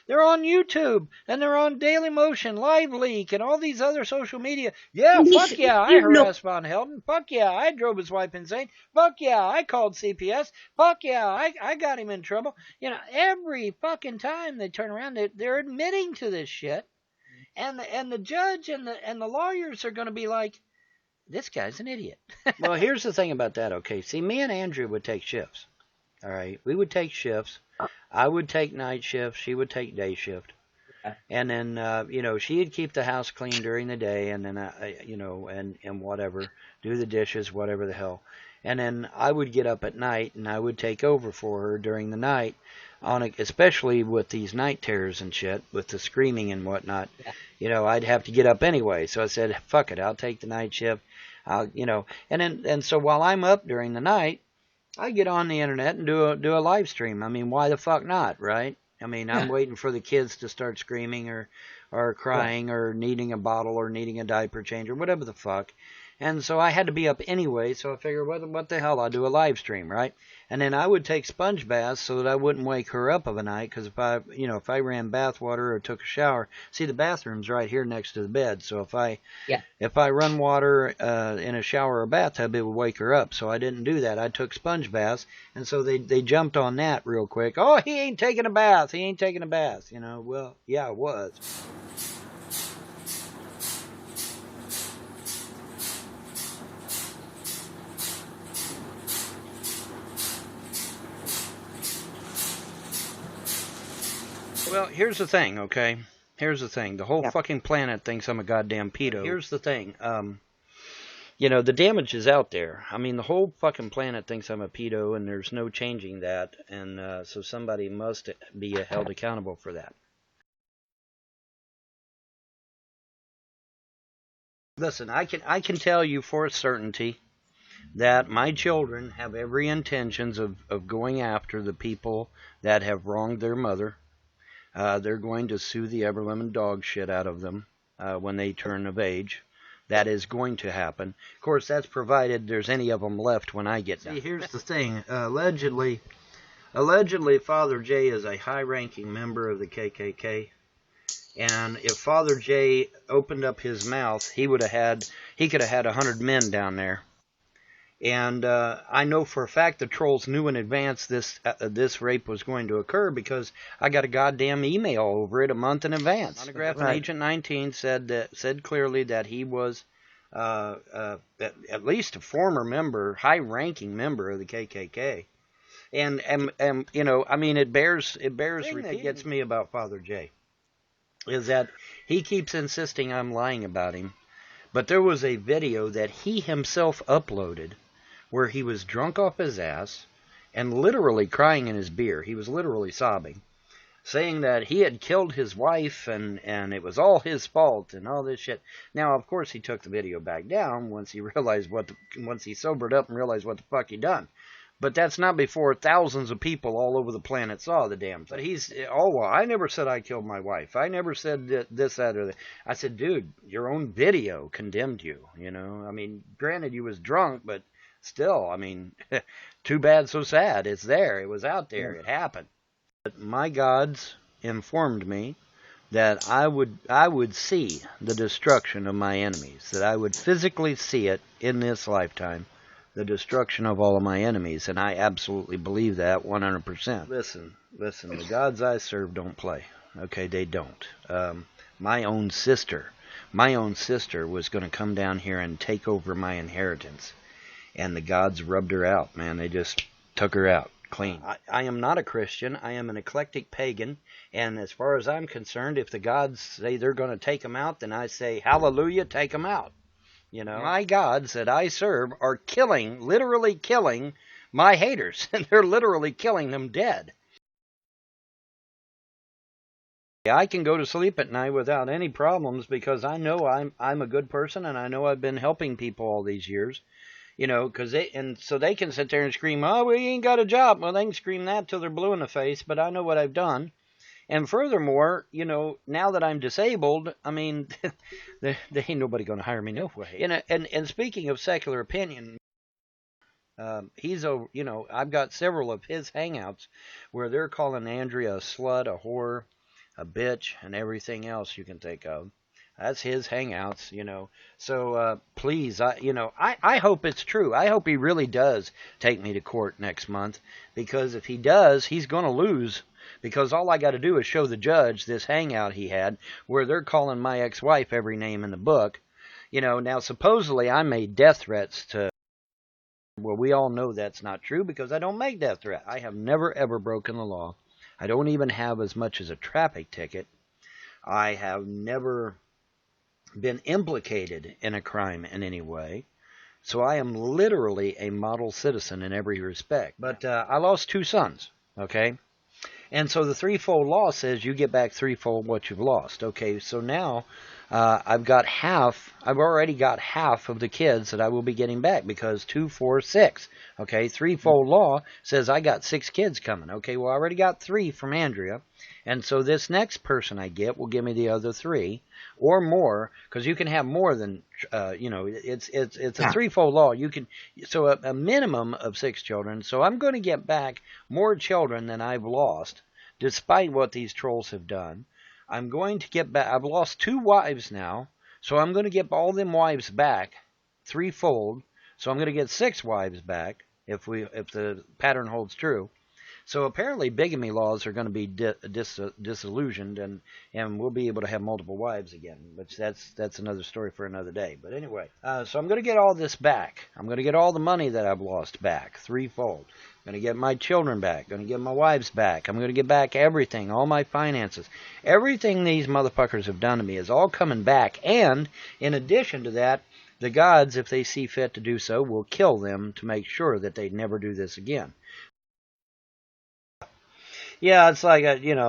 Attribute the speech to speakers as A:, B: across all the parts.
A: They're on YouTube, and they're on Daily Motion, Live Leak, and all these other social media. Yeah, fuck yeah, I harassed Von Helden. Fuck yeah, I drove his wife insane. Fuck yeah, I called CPS. Fuck yeah, I got him in trouble. You know, every fucking time they turn around, they're admitting to this shit. And the judge and the lawyers are going to be like, this guy's an idiot. Well, here's the thing about that, okay? See, me and Andrew would take shifts. All right, we would take shifts. I would take night shift. She would take day shift. And then, she'd keep the house clean during the day, and then, and whatever, do the dishes, whatever the hell. And then I would get up at night, and I would take over for her during the night, especially with these night terrors and shit, with the screaming and whatnot. I'd have to get up anyway. So I said, fuck it, I'll take the night shift. And so while I'm up during the night, I get on the internet and do a live stream. I mean, why the fuck not, right? I mean, I'm waiting for the kids to start screaming or crying or needing a bottle or needing a diaper change or whatever the fuck. And so I had to be up anyway, so I figured, what the hell, I'll do a live stream, right? And then I would take sponge baths so that I wouldn't wake her up of a night, because if I ran bath water or took a shower, see, the bathroom's right here next to the bed, so if I run water in a shower or bathtub, it would wake her up. So I didn't do that. I took sponge baths, and so they jumped on that real quick. Oh, he ain't taking a bath. He ain't taking a bath. Well, yeah, it was. Well, here's the thing, okay? Here's the thing. The whole fucking planet thinks I'm a goddamn pedo. Here's the thing. The damage is out there. I mean, the whole fucking planet thinks I'm a pedo, and there's no changing that. And so somebody must be held accountable for that. Listen, I can tell you for a certainty that my children have every intentions of going after the people that have wronged their mother. They're going to sue the ever-living dog shit out of them when they turn of age. That is going to happen. Of course, that's provided there's any of them left when I get done. See, here's the thing. Allegedly, Father J is a high-ranking member of the KKK. And if Father J opened up his mouth, he could have had 100 men down there. And I know for a fact the trolls knew in advance this rape was going to occur, because I got a goddamn email over it a month in advance. Monograph and Agent 19 said clearly that he was at least a former member, high-ranking member of the KKK. And I mean, it bears repeating. That gets me about Father J is that he keeps insisting I'm lying about him, but there was a video that he himself uploaded where he was drunk off his ass and literally crying in his beer. He was literally sobbing, saying that he had killed his wife and it was all his fault and all this shit. Now, of course, he took the video back down once he realized once he sobered up and realized what the fuck he done. But that's not before thousands of people all over the planet saw the damn thing. But well, I never said I killed my wife. I never said this, that, or that. I said, dude, your own video condemned you, I mean, granted, you was drunk, but still, I mean, too bad, so sad. It's there. It was out there. It happened. But my gods informed me that I would see the destruction of my enemies, that I would physically see it in this lifetime. The destruction of all of my enemies, and I absolutely believe that 100%. Listen, the gods I serve don't play. Okay, they don't. My own sister was going to come down here and take over my inheritance, and the gods rubbed her out, man. They just took her out clean. I am not a Christian. I am an eclectic pagan, and as far as I'm concerned, if the gods say they're going to take them out, then I say, hallelujah, take them out. My gods that I serve are literally killing my haters, and they're literally killing them dead. I can go to sleep at night without any problems because I know I'm a good person, and I know I've been helping people all these years. So they can sit there and scream, oh, we ain't got a job. Well, they can scream that till they're blue in the face, but I know what I've done. And furthermore, now that I'm disabled, I mean, there ain't nobody going to hire me no way. And speaking of secular opinion, I've got several of his hangouts where they're calling Andrea a slut, a whore, a bitch, and everything else you can think of. That's his hangouts, So please, I hope it's true. I hope he really does take me to court next month, because if he does, he's going to lose. Because all I got to do is show the judge this hangout he had where they're calling my ex-wife every name in the book. Now supposedly I made death threats to. Well, we all know that's not true because I don't make death threats. I have never ever broken the law. I don't even have as much as a traffic ticket. I have never been implicated in a crime in any way. So I am literally a model citizen in every respect. But I lost 2 sons, okay? And so the threefold law says you get back threefold what you've lost. Okay, so now I've already got half of the kids that I will be getting back, because 2, 4, 6. Okay, threefold law says I got 6 kids coming. Okay, well, I already got 3 from Andrea. And so this next person I get will give me the other 3 or more, because you can have more than, it's a threefold law. So a minimum of 6 children. So I'm going to get back more children than I've lost, despite what these trolls have done. I'm going to get back. I've lost 2 wives now, so I'm going to get all them wives back threefold. So I'm going to get 6 wives back if the pattern holds true. So apparently bigamy laws are going to be disillusioned, and we'll be able to have multiple wives again, which that's another story for another day. But anyway, so I'm going to get all this back. I'm going to get all the money that I've lost back threefold. I'm going to get my children back. I'm going to get my wives back. I'm going to get back everything, all my finances. Everything these motherfuckers have done to me is all coming back. And in addition to that, the gods, if they see fit to do so, will kill them to make sure that they never do this again. Yeah, it's like,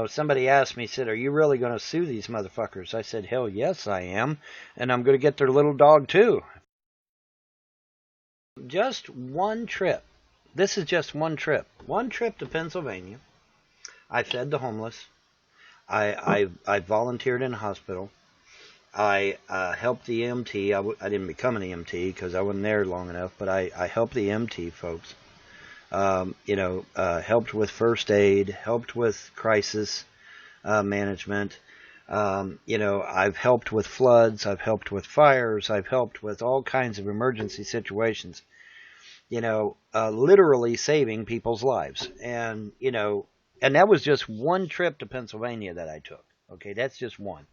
A: somebody asked me, said, are you really going to sue these motherfuckers? I said, hell yes, I am. And I'm going to get their little dog, too. Just one trip. This is just one trip. One trip to Pennsylvania. I fed the homeless. I volunteered in a hospital. I helped the EMT. I didn't become an EMT because I wasn't there long enough, but I helped the EMT folks. Helped with first aid, helped with crisis management. I've helped with floods, I've helped with fires, I've helped with all kinds of emergency situations. Literally saving people's lives. And that was just one trip to Pennsylvania that I took. Okay, that's just one.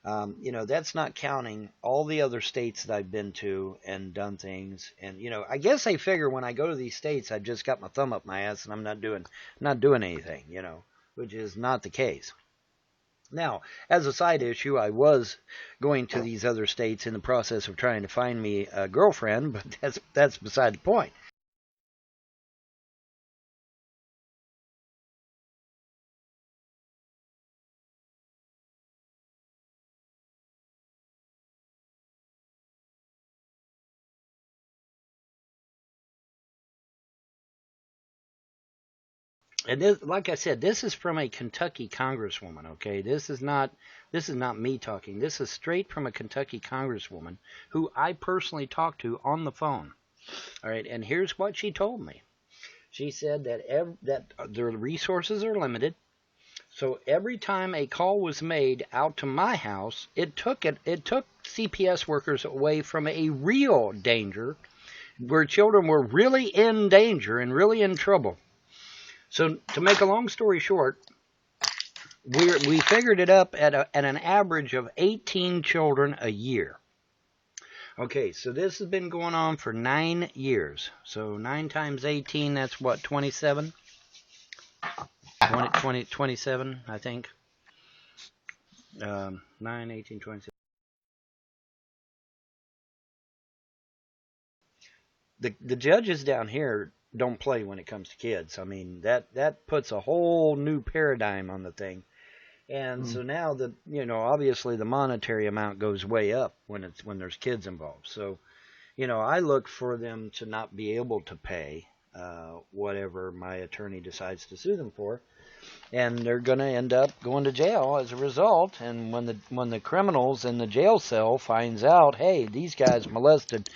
A: That's not counting all the other states that I've been to and done things. And, I guess they figure when I go to these states, I've just got my thumb up my ass and I'm not doing anything, which is not the case. Now, as a side issue, I was going to these other states in the process of trying to find me a girlfriend, but that's beside the point. And this, like I said, this is from a Kentucky congresswoman. Okay, this is not me talking. This is straight from a Kentucky congresswoman who I personally talked to on the phone. All right, and here's what she told me. She said that that their resources are limited. So every time a call was made out to my house, it took CPS workers away from a real danger, where children were really in danger and really in trouble. So to make a long story short, we figured it up at an average of 18 children a year. Okay, so this has been going on for 9 years. So 9 times 18, that's what, 27? 27, I think. 9, 18, 27. The judges down here don't play when it comes to kids. I mean, that puts a whole new paradigm on the thing. And so now obviously the monetary amount goes way up when there's kids involved. So, I look for them to not be able to pay whatever my attorney decides to sue them for, and they're going to end up going to jail as a result. And when the criminals in the jail cell finds out, hey, these guys molested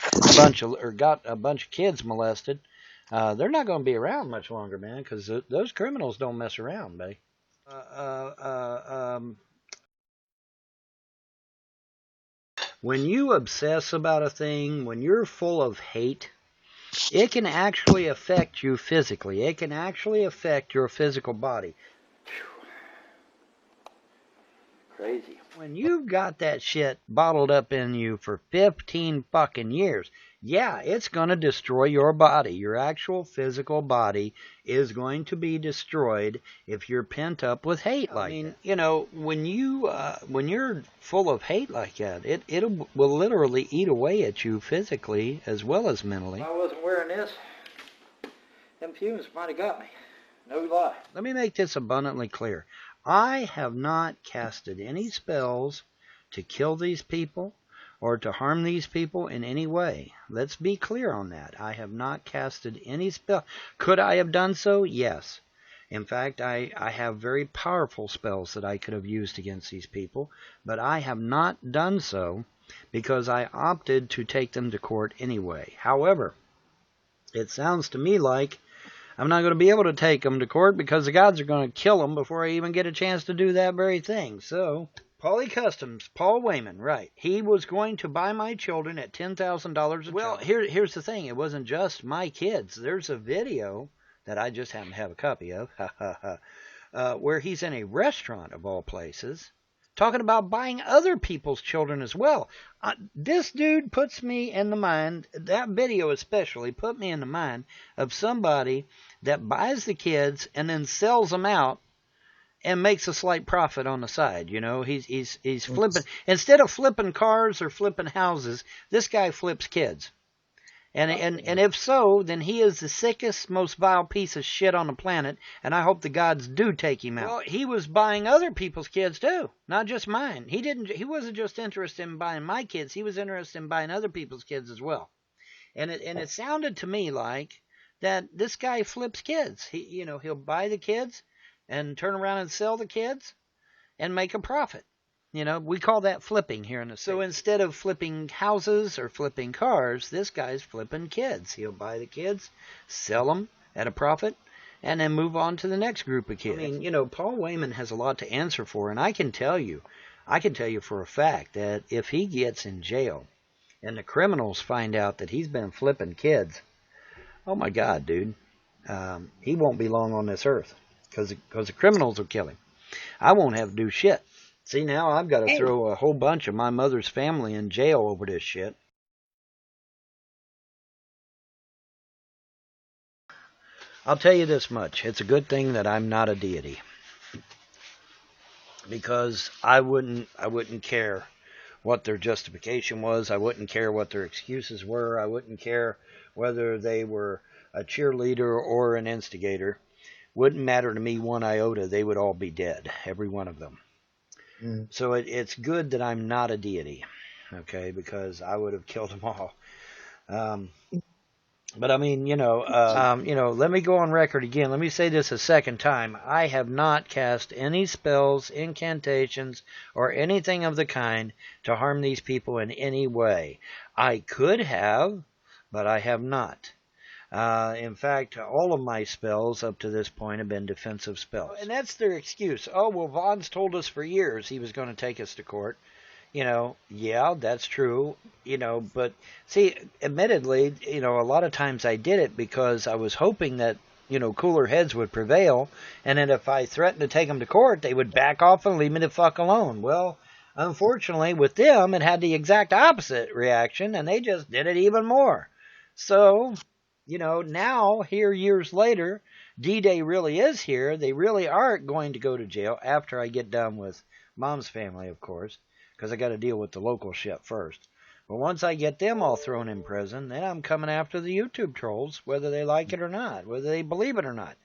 A: got a bunch of kids molested, they're not going to be around much longer, man, because those criminals don't mess around, buddy. Uh, uh, um, when you obsess about a thing, when you're full of hate, it can actually affect you physically. It can actually affect your physical body.
B: Crazy.
A: When you've got that shit bottled up in you for 15 fucking years, yeah, it's going to destroy your body. Your actual physical body is going to be destroyed if you're pent up with hate like that. You know, when you're full of hate like that, it will literally eat away at you physically as well as mentally.
B: If I wasn't wearing this, them fumes might have got me. No lie.
A: Let me make this abundantly clear. I have not casted any spells to kill these people or to harm these people in any way. Let's be clear on that. I have not casted any spell. Could I have done so? Yes. In fact, I have very powerful spells that I could have used against these people, but I have not done so because I opted to take them to court anyway. However, it sounds to me like I'm not going to be able to take them to court because the gods are going to kill them before I even get a chance to do that very thing. So, Paulie Customs, Paul Wayman, right. He was going to buy my children at $10,000 a Well, here's the thing. It wasn't just my kids. There's a video that I just happen to have a copy of, where he's in a restaurant of all places, talking about buying other people's children as well. This dude puts me in the mind, that video especially, put me in the mind of somebody that buys the kids and then sells them out and makes a slight profit on the side. You know, he's flipping, instead of flipping cars or flipping houses, this guy flips kids. And if so, then he is the sickest, most vile piece of shit on the planet, and I hope the gods do take him out. Well, he was buying other people's kids too, not just mine. He wasn't just interested in buying my kids, he was interested in buying other people's kids as well. And it sounded to me like that this guy flips kids. He'll buy the kids and turn around and sell the kids and make a profit. We call that flipping here in the States. So instead of flipping houses or flipping cars, this guy's flipping kids. He'll buy the kids, sell them at a profit, and then move on to the next group of kids. I mean, Paul Wayman has a lot to answer for, and I can tell you for a fact that if he gets in jail and the criminals find out that he's been flipping kids, oh my God, dude, he won't be long on this earth because the criminals will kill him. I won't have to do shit. See, now I've got to throw a whole bunch of my mother's family in jail over this shit. I'll tell you this much. It's a good thing that I'm not a deity. Because I wouldn't care what their justification was. I wouldn't care what their excuses were. I wouldn't care whether they were a cheerleader or an instigator. Wouldn't matter to me one iota. They would all be dead, every one of them. So it's good that I'm not a deity, okay, because I would have killed them all. But I mean, let me go on record again. Let me say this a second time. I have not cast any spells, incantations, or anything of the kind to harm these people in any way. I could have, but I have not. In fact, all of my spells up to this point have been defensive spells. And that's their excuse. Oh, well, Vaughn's told us for years he was going to take us to court. Yeah, that's true, but see, admittedly, a lot of times I did it because I was hoping that, cooler heads would prevail, and then if I threatened to take them to court, they would back off and leave me the fuck alone. Well, unfortunately, with them, it had the exact opposite reaction, and they just did it even more. So, now, here years later, D-Day really is here. They really are going to go to jail after I get done with Mom's family, of course, because I got to deal with the local shit first. But once I get them all thrown in prison, then I'm coming after the YouTube trolls, whether they like it or not, whether they believe it or not.